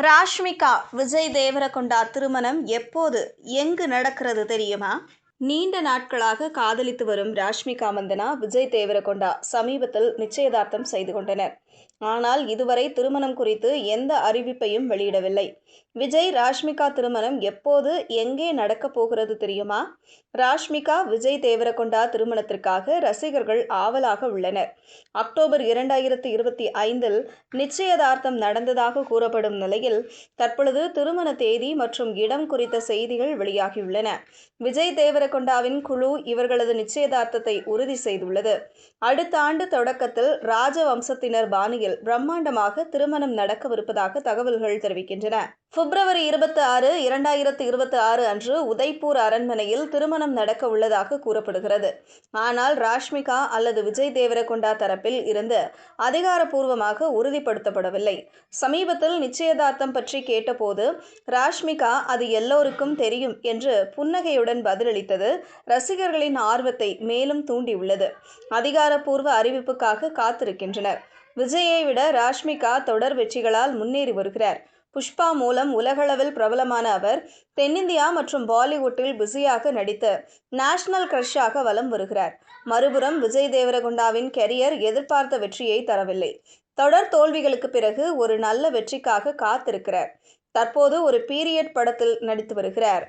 ராஷ்மிகா விஜய் தேவரகொண்டா திருமணம் எப்போது எங்கு நடக்கிறது தெரியுமா? நீண்ட நாட்களாக காதலித்து வரும் ராஷ்மிகா மந்தனா விஜய் தேவரகொண்டா சமீபத்தில் நிச்சயதார்த்தம் செய்து கொண்டனர். ஆனால் இதுவரை திருமணம் குறித்து எந்த அறிவிப்பையும் வெளியிடவில்லை. விஜய் ராஷ்மிகா திருமணம் எப்போது எங்கே நடக்கப் போகிறது தெரியுமா? ராஷ்மிகா விஜய் தேவரகொண்டா திருமணத்திற்காக ரசிகர்கள் ஆவலாக உள்ளனர். அக்டோபர் 2025 நிச்சயதார்த்தம் நடந்ததாக கூறப்படும் நிலையில் தற்பொழுது திருமண தேதி மற்றும் இடம் குறித்த செய்திகள் வெளியாகியுள்ளன. விஜய் தேவரகொண்டாவின் குழு இவர்களது நிச்சயதார்த்தத்தை உறுதி செய்துள்ளது. அடுத்த ஆண்டு தொடக்கத்தில் ராஜவம்சத்தினர் பாணியில் பிரம்மாண்டமாக திருமணம் நடக்கவிருப்பதாக தகவல்கள் தெரிவிக்கின்றன. பிப்ரவரி 26, 2026 அன்று உதய்பூர் அரண்மனையில் திருமணம் நடக்க உள்ளதாக கூறப்படுகிறது. ஆனால் ராஷ்மிகா அல்லது விஜய் தேவரகொண்டா தரப்பில் இருந்து அதிகாரப்பூர்வமாக உறுதிப்படுத்தப்படவில்லை. சமீபத்தில் நிச்சயதார்த்தம் பற்றி கேட்டபோது ராஷ்மிகா அது எல்லோருக்கும் தெரியும் என்று புன்னகையுடன் பதிலளித்தது ரசிகர்களின் ஆர்வத்தை மேலும் தூண்டியுள்ளது. அதிகாரப்பூர்வ அறிவிப்புக்காக காத்திருக்கின்றனர். விஜயை விட ராஷ்மிகா தொடர் வெற்றிகளால் முன்னேறி வருகிறார். புஷ்பா மூலம் உலகளவில் பிரபலமான அவர் தென்னிந்தியா மற்றும் பாலிவுட்டில் பிஸியாக நடித்து நேஷனல் கிரஷாக வலம் வருகிறார். மறுபுறம் விஜய் தேவரகொண்டாவின் கெரியர் எதிர்பார்த்த வெற்றியை தரவில்லை. தொடர் தோல்விகளுக்கு பிறகு ஒரு நல்ல வெற்றிக்காக காத்திருக்கிறார். தற்போது ஒரு பீரியட் படத்தில் நடித்து வருகிறார்.